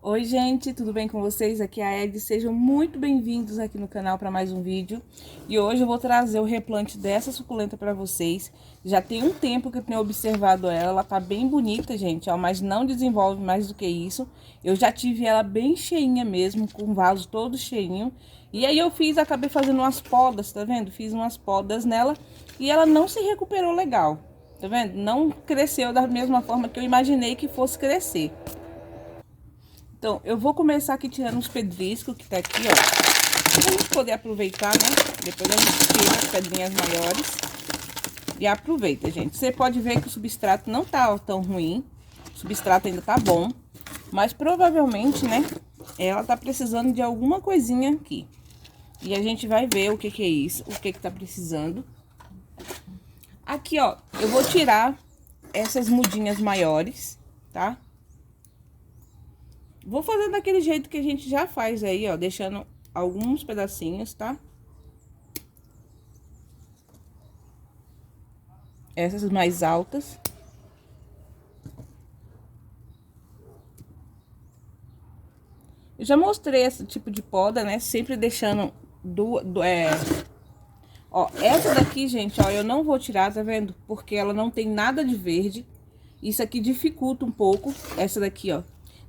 Oi gente, tudo bem com vocês? Aqui é a Ed, sejam muito bem-vindos aqui no canal para mais um vídeo. E hoje eu vou trazer o replante dessa suculenta para vocês. Já tem um tempo que eu tenho observado ela tá bem bonita, gente, ó, mas não desenvolve mais do que isso. Eu já tive ela bem cheinha mesmo, com o vaso todo cheinho. E aí eu acabei fazendo umas podas, tá vendo? Fiz umas podas nela e ela não se recuperou legal, tá vendo? Não cresceu da mesma forma que eu imaginei que fosse crescer. Então, eu vou começar aqui tirando os pedriscos que tá aqui, ó. Pra gente poder aproveitar, né? Depois a gente tira as pedrinhas maiores. E aproveita, gente. Você pode ver que o substrato não tá tão ruim. O substrato ainda tá bom. Mas provavelmente, né? Ela tá precisando de alguma coisinha aqui. E a gente vai ver o que que é isso. O que que tá precisando. Aqui, ó. Eu vou tirar essas mudinhas maiores, tá? Vou fazer daquele jeito que a gente já faz aí, ó, deixando alguns pedacinhos, tá? Essas mais altas. Eu já mostrei esse tipo de poda, né? Sempre deixando Ó, essa daqui, gente, ó, eu não vou tirar, tá vendo? Porque ela não tem nada de verde. Isso aqui dificulta um pouco, essa daqui, ó.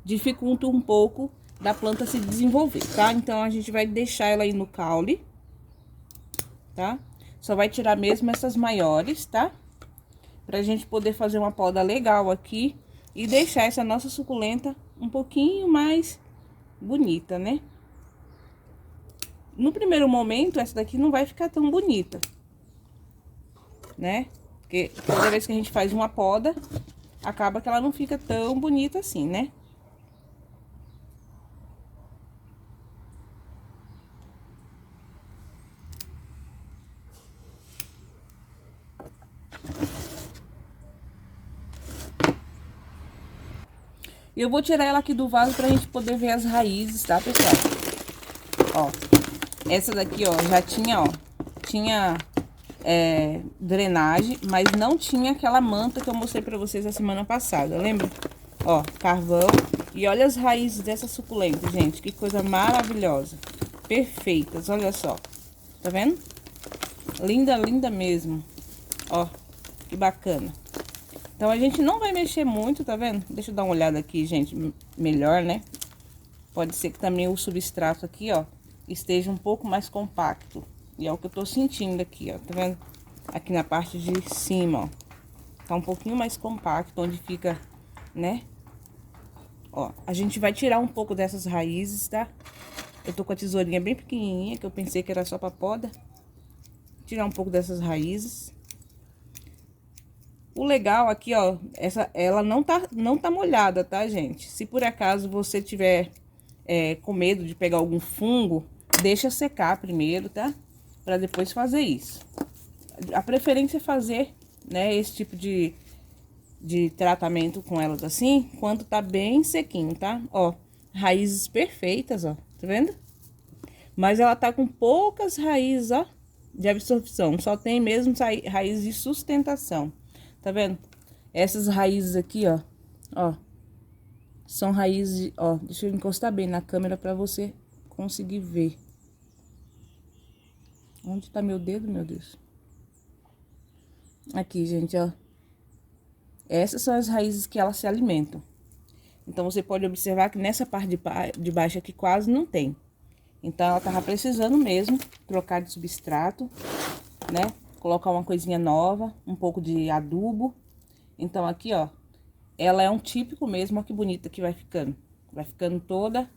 Dificulta um pouco da planta se desenvolver, tá? Então, a gente vai deixar ela aí no caule, tá? Só vai tirar mesmo essas maiores, tá? Pra gente poder fazer uma poda legal aqui e deixar essa nossa suculenta um pouquinho mais bonita, né? No primeiro momento, essa daqui não vai ficar tão bonita, né? Porque toda vez que a gente faz uma poda, acaba que ela não fica tão bonita assim, né? E eu vou tirar ela aqui do vaso pra gente poder ver as raízes, tá, pessoal? Ó, essa daqui, ó, já tinha, ó, drenagem, mas não tinha aquela manta que eu mostrei pra vocês a semana passada, lembra? Ó, carvão. E olha as raízes dessa suculenta, gente, que coisa maravilhosa. Perfeitas, olha só. Tá vendo? Linda, linda mesmo. Ó, que bacana. Então, a gente não vai mexer muito, tá vendo? Deixa eu dar uma olhada aqui, gente, melhor, né? Pode ser que também o substrato aqui, ó, esteja um pouco mais compacto. E é o que eu tô sentindo aqui, ó, tá vendo? Aqui na parte de cima, ó. Tá um pouquinho mais compacto, onde fica, né? Ó, a gente vai tirar um pouco dessas raízes, tá? Eu tô com a tesourinha bem pequenininha, que eu pensei que era só pra poda. Tirar um pouco dessas raízes. O legal aqui, ó, ela não tá molhada, tá, gente? Se por acaso você tiver com medo de pegar algum fungo, deixa secar primeiro, tá? Pra depois fazer isso. A preferência é fazer, né, esse tipo de tratamento com elas assim, quando tá bem sequinho, tá? Ó, raízes perfeitas, ó, tá vendo? Mas ela tá com poucas raízes, ó, de absorção. Só tem mesmo raízes de sustentação. Tá vendo? Essas raízes aqui, ó, ó, são raízes, ó, deixa eu encostar bem na câmera pra você conseguir ver. Onde tá meu dedo, meu Deus? Aqui, gente, ó. Essas são as raízes que elas se alimentam. Então, você pode observar que nessa parte de baixo aqui quase não tem. Então, ela tava precisando mesmo trocar de substrato, né? Colocar uma coisinha nova, um pouco de adubo. Então, aqui, ó, ela é um típico mesmo, ó, que bonita que vai ficando. Vai ficando toda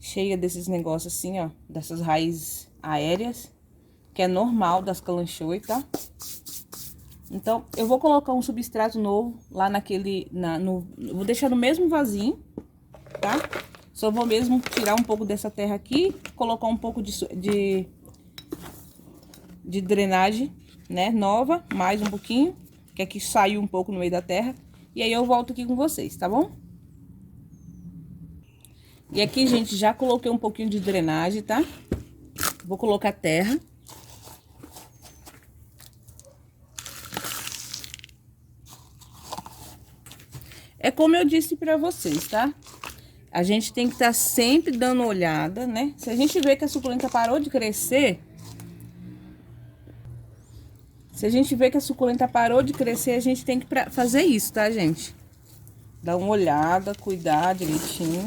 cheia desses negócios assim, ó, dessas raízes aéreas, que é normal das calanchoe, tá? Então, eu vou colocar um substrato novo lá vou deixar no mesmo vasinho, tá? Só vou mesmo tirar um pouco dessa terra aqui, colocar um pouco de drenagem, né, nova, mais um pouquinho, que aqui saiu um pouco no meio da terra. E aí eu volto aqui com vocês, tá bom? E aqui, gente, já coloquei um pouquinho de drenagem, tá? Vou colocar terra. É como eu disse pra vocês, tá? A gente tem que estar sempre dando olhada, né? Se a gente vê que a suculenta parou de crescer, a gente tem que fazer isso, tá, gente? Dar uma olhada, cuidar direitinho.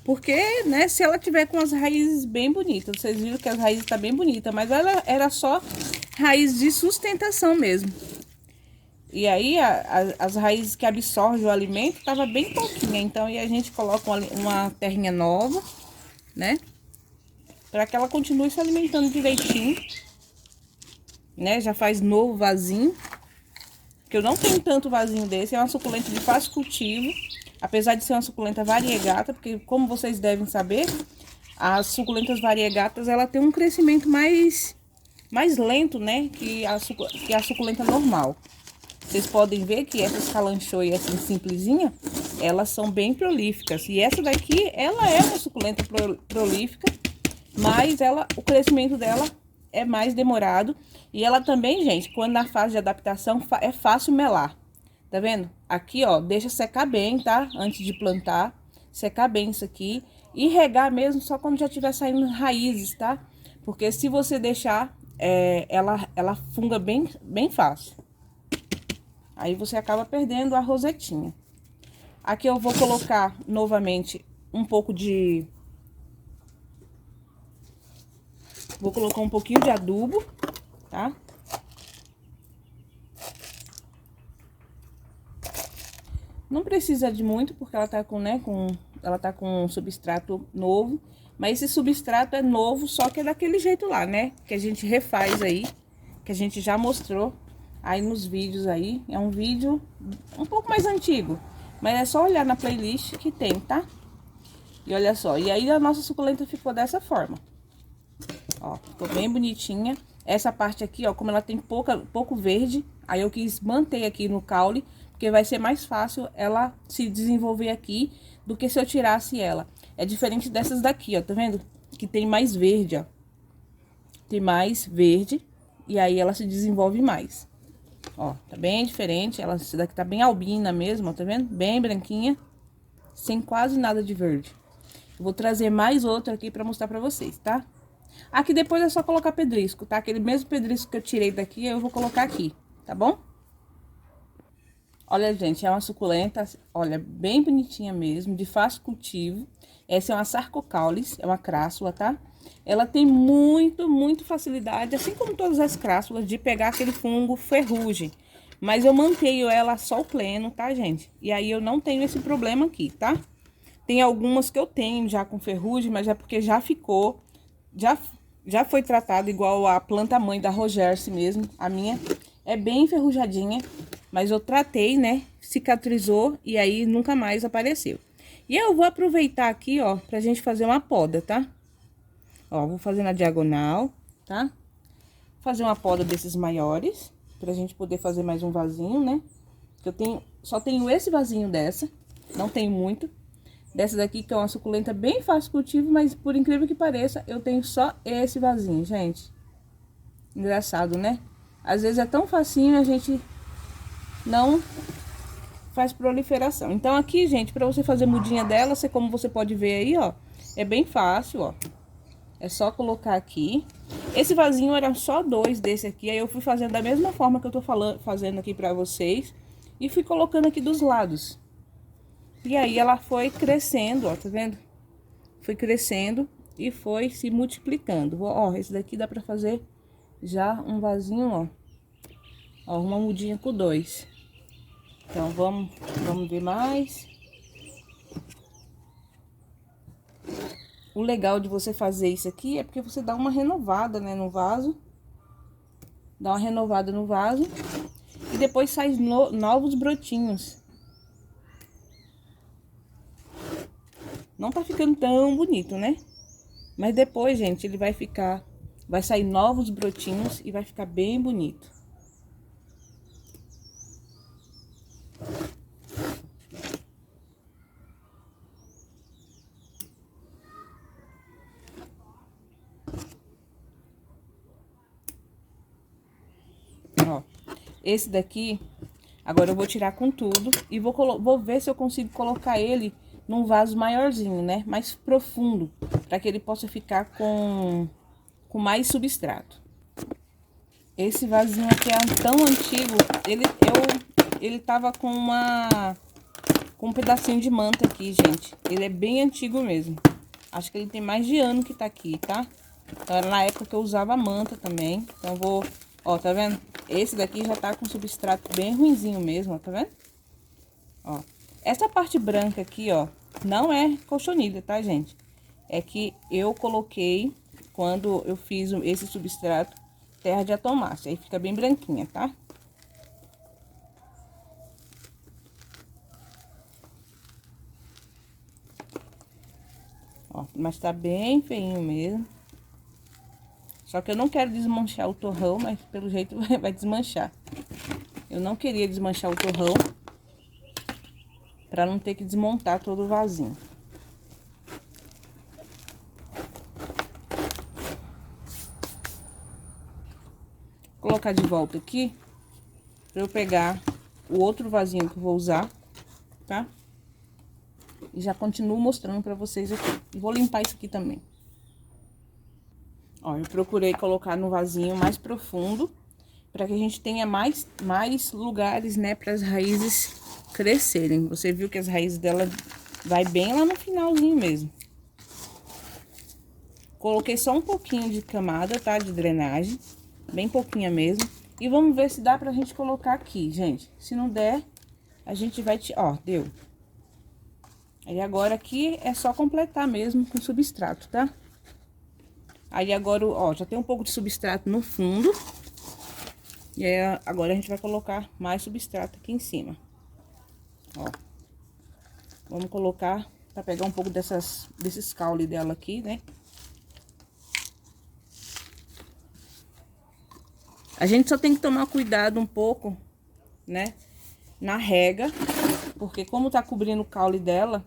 Porque, né, se ela tiver com as raízes bem bonitas, vocês viram que as raízes tá bem bonita, mas ela era só raiz de sustentação mesmo. E aí, as raízes que absorvem o alimento tava bem pouquinha. Então, aí a gente coloca uma terrinha nova, né? Para que ela continue se alimentando direitinho. Né? Já faz novo vasinho. Que eu não tenho tanto vasinho desse. É uma suculenta de fácil cultivo. Apesar de ser uma suculenta variegata. Porque, como vocês devem saber, as suculentas variegatas, ela tem um crescimento mais lento, né? Que a suculenta normal. Vocês podem ver que essas calanchoe assim, simplesinha, elas são bem prolíficas. E essa daqui, ela é uma suculenta prolífica, mas o crescimento dela é mais demorado. E ela também, gente, quando na fase de adaptação, é fácil melar. Tá vendo? Aqui, ó, deixa secar bem, tá? Antes de plantar, secar bem isso aqui. E regar mesmo só quando já tiver saindo raízes, tá? Porque se você deixar, ela funga bem fácil. Aí você acaba perdendo a rosetinha. Aqui eu vou colocar novamente um pouco de... Vou colocar um pouquinho de adubo, tá? Não precisa de muito, porque ela tá com, né, ela tá com um substrato novo. Mas esse substrato é novo, só que é daquele jeito lá, né? Que a gente refaz aí, que a gente já mostrou aí nos vídeos aí. É um vídeo um pouco mais antigo, mas é só olhar na playlist que tem, tá? E olha só, e aí a nossa suculenta ficou dessa forma. Ó, ficou bem bonitinha. Essa parte aqui, ó, como ela tem pouco verde, aí eu quis manter aqui no caule, porque vai ser mais fácil ela se desenvolver aqui do que se eu tirasse ela. É diferente dessas daqui, ó, tá vendo? Que tem mais verde, ó. Tem mais verde, e aí ela se desenvolve mais. Ó, tá bem diferente, essa daqui tá bem albina mesmo, ó, tá vendo? Bem branquinha, sem quase nada de verde. Eu vou trazer mais outra aqui pra mostrar pra vocês, tá? Aqui depois é só colocar pedrisco, tá? Aquele mesmo pedrisco que eu tirei daqui, eu vou colocar aqui, tá bom? Olha, gente, é uma suculenta, olha, bem bonitinha mesmo, de fácil cultivo. Essa é uma Sarcocaulis, é uma crassula, tá? Ela tem muito facilidade, assim como todas as crássulas, de pegar aquele fungo ferrugem. Mas eu mantenho ela sol pleno, tá, gente? E aí eu não tenho esse problema aqui, tá? Tem algumas que eu tenho já com ferrugem, mas é porque já ficou, já foi tratada igual a planta mãe da Rogerse mesmo. A minha é bem enferrujadinha, mas eu tratei, né? Cicatrizou e aí nunca mais apareceu. E eu vou aproveitar aqui, ó, pra gente fazer uma poda, tá? Ó, vou fazer na diagonal, tá? Fazer uma poda desses maiores, pra gente poder fazer mais um vasinho, né? Eu só tenho esse vasinho dessa, não tenho muito. Dessa daqui, que é uma suculenta bem fácil cultivo, mas por incrível que pareça, eu tenho só esse vasinho, gente. Engraçado, né? Às vezes é tão facinho, a gente não faz proliferação. Então aqui, gente, pra você fazer mudinha dela, como você pode ver aí, ó, é bem fácil, ó. É só colocar aqui. Esse vasinho era só 2 desse aqui, aí eu fui fazendo da mesma forma que eu tô fazendo aqui pra vocês. E fui colocando aqui dos lados. E aí ela foi crescendo, ó, tá vendo? Foi crescendo e foi se multiplicando. Ó, esse daqui dá pra fazer já um vasinho, ó. Ó, uma mudinha com 2. Então, vamos ver mais. O legal de você fazer isso aqui é porque você dá uma renovada, né, no vaso. Dá uma renovada no vaso. E depois sai novos brotinhos. Não tá ficando tão bonito, né? Mas depois, gente, ele vai sair novos brotinhos e vai ficar bem bonito. Ó, esse daqui, agora eu vou tirar com tudo e vou ver se eu consigo colocar ele num vaso maiorzinho, né? Mais profundo, para que ele possa ficar com mais substrato. Esse vasinho aqui é tão antigo, ele tava com um pedacinho de manta aqui, gente. Ele é bem antigo mesmo. Acho que ele tem mais de ano que tá aqui, tá? Então, era na época que eu usava manta também. Então, eu vou... Ó, tá vendo? Esse daqui já tá com substrato bem ruinzinho mesmo, ó, tá vendo? Ó. Essa parte branca aqui, ó, não é cochonilha, tá, gente? É que eu coloquei, quando eu fiz esse substrato, terra de atomácia. Aí fica bem branquinha, tá? Ó, mas tá bem feinho mesmo. Só que eu não quero desmanchar o torrão, mas pelo jeito vai desmanchar. Eu não queria desmanchar o torrão, pra não ter que desmontar todo o vasinho. Vou colocar de volta aqui, pra eu pegar o outro vasinho que eu vou usar, tá? E já continuo mostrando pra vocês aqui. E vou limpar isso aqui também. Ó, eu procurei colocar no vasinho mais profundo, para que a gente tenha mais lugares, né, para as raízes crescerem. Você viu que as raízes dela vai bem lá no finalzinho mesmo. Coloquei só um pouquinho de camada, tá, de drenagem, bem pouquinha mesmo. E vamos ver se dá pra gente colocar aqui, gente. Se não der, a gente vai... Ó, deu. Aí agora aqui é só completar mesmo com substrato, tá? Aí agora, ó, já tem um pouco de substrato no fundo. E aí agora a gente vai colocar mais substrato aqui em cima. Ó. Vamos colocar pra pegar um pouco desses caule dela aqui, né? A gente só tem que tomar cuidado um pouco, né? Na rega, porque como tá cobrindo o caule dela,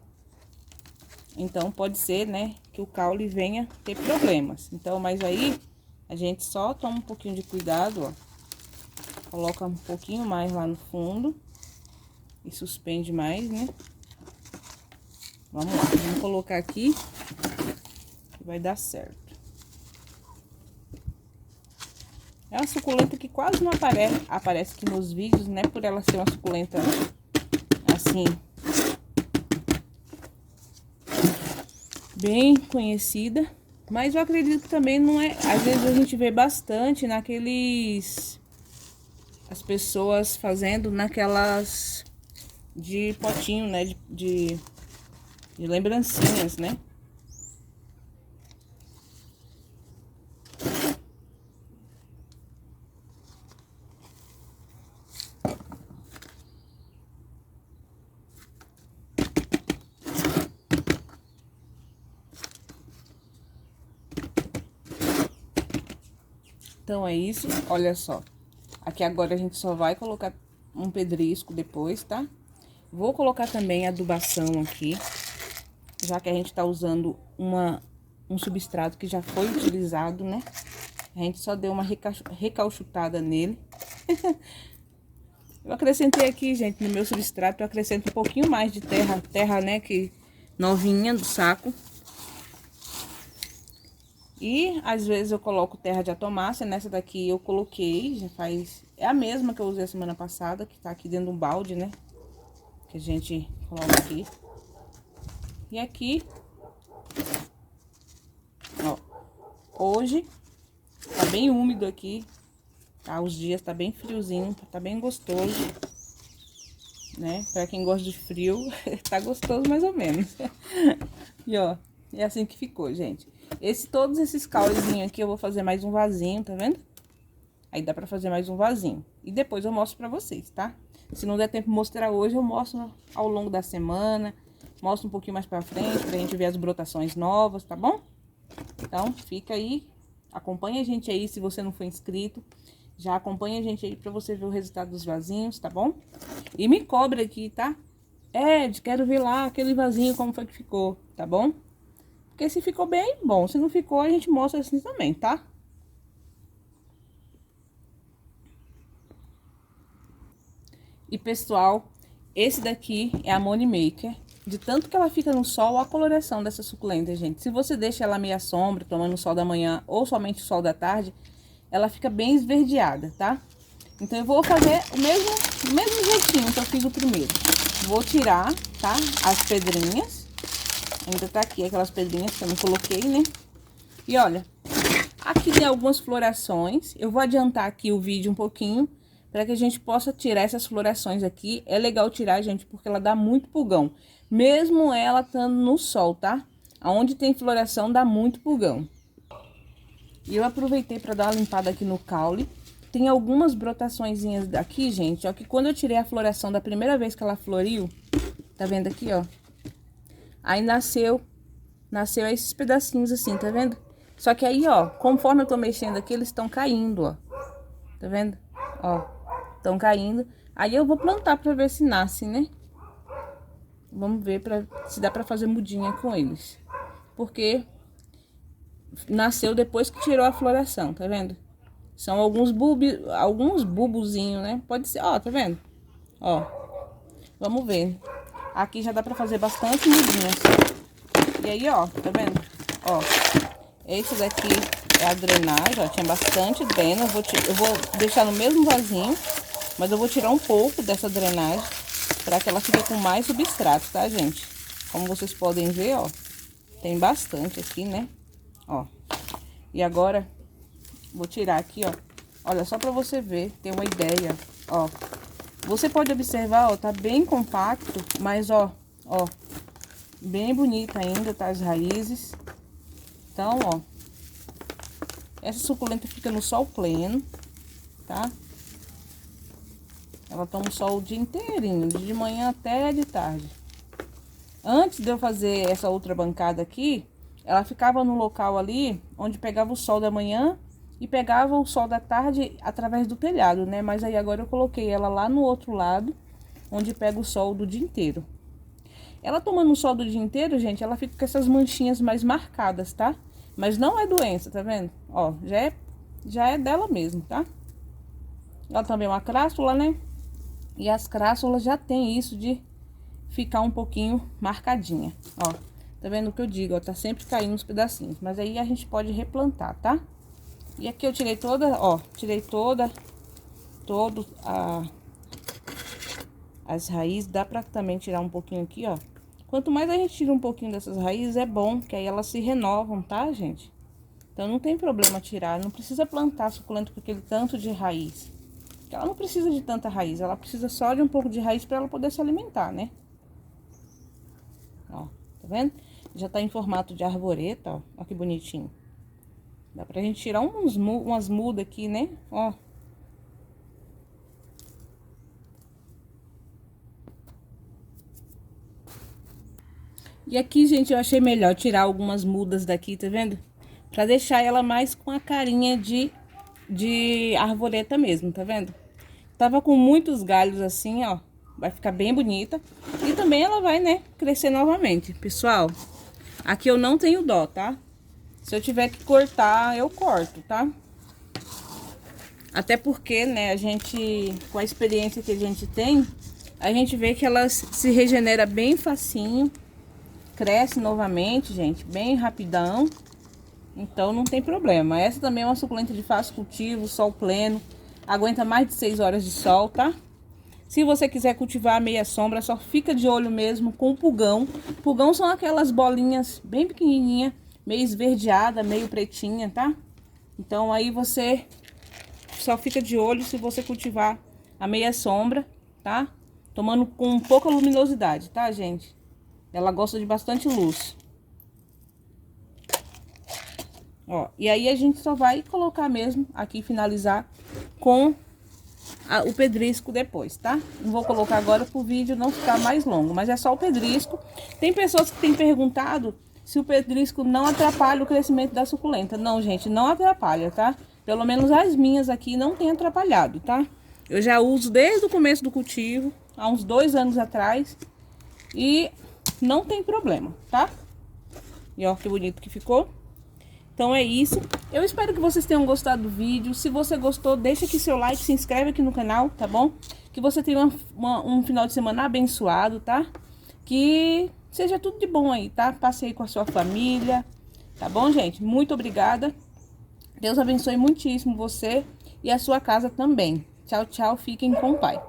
então pode ser, né, que o caule venha ter problemas. Então, mas aí a gente só toma um pouquinho de cuidado, ó. Coloca um pouquinho mais lá no fundo e suspende mais, né? Vamos lá, vamos colocar aqui que vai dar certo. É uma suculenta que quase não aparece aqui nos vídeos, né? Por ela ser uma suculenta assim, bem conhecida. Mas eu acredito que também não é... Às vezes a gente vê bastante naqueles... As pessoas fazendo naquelas... De potinho, né? De lembrancinhas, né? Então, é isso. Olha só. Aqui agora a gente só vai colocar um pedrisco depois, tá? Vou colocar também adubação aqui, já que a gente tá usando um substrato que já foi utilizado, né? A gente só deu uma recalchutada nele. Eu acrescentei aqui, gente, no meu substrato, eu acrescento um pouquinho mais de terra, né, que novinha do saco. E às vezes eu coloco terra de atomácia, nessa daqui eu coloquei, já faz... É a mesma que eu usei a semana passada, que tá aqui dentro de um balde, né? Que a gente coloca aqui. E aqui, ó, hoje tá bem úmido aqui, tá? Os dias tá bem friozinho, tá bem gostoso, né? Pra quem gosta de frio, tá gostoso mais ou menos. E ó, é assim que ficou, gente. Todos esses caulezinhos aqui eu vou fazer mais um vasinho, tá vendo? Aí dá pra fazer mais um vasinho. E depois eu mostro pra vocês, tá? Se não der tempo de mostrar hoje, eu mostro ao longo da semana. Mostro um pouquinho mais pra frente, pra gente ver as brotações novas, tá bom? Então, fica aí. Acompanha a gente aí, se você não for inscrito. Já acompanha a gente aí pra você ver o resultado dos vasinhos, tá bom? E me cobra aqui, tá? Ed, quero ver lá aquele vasinho, como foi que ficou, tá bom? Porque se ficou bem, bom. Se não ficou, a gente mostra assim também, tá? E, pessoal, esse daqui é a Money Maker. de tanto que ela fica no sol, a coloração dessa suculenta, gente. Se você deixa ela meia sombra, tomando o sol da manhã ou somente o sol da tarde, ela fica bem esverdeada, tá? Então eu vou fazer o mesmo jeitinho que eu fiz o primeiro. Vou tirar, tá? As pedrinhas. Ainda tá aqui aquelas pedrinhas que eu não coloquei, né? E olha, aqui tem algumas florações. Eu vou adiantar aqui o vídeo um pouquinho, para que a gente possa tirar essas florações aqui. É legal tirar, gente, porque ela dá muito pulgão. Mesmo ela estando no sol, tá? Aonde tem floração, dá muito pulgão. E eu aproveitei para dar uma limpada aqui no caule. Tem algumas brotaçõezinhas aqui, gente, ó, que quando eu tirei a floração da primeira vez que ela floriu, tá vendo aqui, ó? Aí nasceu esses pedacinhos assim, tá vendo? Só que aí, ó, conforme eu tô mexendo aqui, eles estão caindo, ó. Tá vendo? Ó, estão caindo. Aí eu vou plantar pra ver se nasce, né? Vamos ver se dá pra fazer mudinha com eles. Porque nasceu depois que tirou a floração, tá vendo? São alguns bulbozinhos, né? Pode ser, ó, tá vendo? Ó, vamos ver. Aqui já dá pra fazer bastante mudinhas. E aí, ó, tá vendo? Ó, esse daqui é a drenagem, ó, tinha bastante drena. Eu vou deixar no mesmo vasinho, mas eu vou tirar um pouco dessa drenagem para que ela fique com mais substrato, tá, gente? Como vocês podem ver, ó, tem bastante aqui, né? Ó, e agora vou tirar aqui, ó. Olha, só para você ver, ter uma ideia, ó. Você pode observar, ó, tá bem compacto, mas ó, bem bonita ainda, tá, as raízes. Então, ó, essa suculenta fica no sol pleno, tá? Ela toma o sol o dia inteirinho, de manhã até de tarde. Antes de eu fazer essa outra bancada aqui, ela ficava no local ali, onde pegava o sol da manhã e pegava o sol da tarde através do telhado, né? Mas aí agora eu coloquei ela lá no outro lado, onde pega o sol do dia inteiro. Ela tomando o sol do dia inteiro, gente, ela fica com essas manchinhas mais marcadas, tá? Mas não é doença, tá vendo? Ó, já é dela mesmo, tá? Ela também é uma crássula, né? E as crássulas já tem isso de ficar um pouquinho marcadinha, ó. Tá vendo o que eu digo, ó? Tá sempre caindo uns pedacinhos. Mas aí a gente pode replantar, tá? E aqui eu tirei toda, ó. Tirei as raízes. Dá pra também tirar um pouquinho aqui, ó. Quanto mais a gente tira um pouquinho dessas raízes, é bom, que aí elas se renovam, tá, gente? Então não tem problema tirar. Não precisa plantar suculenta com aquele tanto de raiz. Porque ela não precisa de tanta raiz. Ela precisa só de um pouco de raiz pra ela poder se alimentar, né? Ó, tá vendo? Já tá em formato de arvoreta, ó. Ó que bonitinho. Dá pra gente tirar umas mudas aqui, né? Ó. E aqui, gente, eu achei melhor tirar algumas mudas daqui, tá vendo? Pra deixar ela mais com a carinha de arvoreta mesmo, tá vendo? Tava com muitos galhos assim, ó. Vai ficar bem bonita. E também ela vai, né, crescer novamente. Pessoal, aqui eu não tenho dó, tá? Se eu tiver que cortar, eu corto, tá? Até porque, né, a gente, com a experiência que a gente tem, a gente vê que ela se regenera bem facinho. Cresce novamente, gente, bem rapidão. Então não tem problema. Essa também é uma suculenta de fácil cultivo, sol pleno. Aguenta mais de 6 horas de sol, tá? Se você quiser cultivar a meia sombra, só fica de olho mesmo com o pulgão. Pulgão são aquelas bolinhas bem pequenininhas, meio esverdeada, meio pretinha, tá? Então aí você só fica de olho se você cultivar a meia sombra, tá? Tomando com pouca luminosidade, tá, gente? Ela gosta de bastante luz. Ó, e aí a gente só vai colocar mesmo aqui, finalizar com o pedrisco depois, tá? Não vou colocar agora pro vídeo não ficar mais longo, mas é só o pedrisco. Tem pessoas que têm perguntado se o pedrisco não atrapalha o crescimento da suculenta. Não, gente, não atrapalha, tá? Pelo menos as minhas aqui não tem atrapalhado, tá? Eu já uso desde o começo do cultivo, há uns 2 anos atrás, e não tem problema, tá? E ó que bonito que ficou. Então é isso. Eu espero que vocês tenham gostado do vídeo. Se você gostou, deixa aqui seu like, se inscreve aqui no canal, tá bom? Que você tenha um final de semana abençoado, tá? Que seja tudo de bom aí, tá? Passe aí com a sua família, tá bom, gente? Muito obrigada. Deus abençoe muitíssimo você e a sua casa também. Tchau, tchau. Fiquem com o Pai.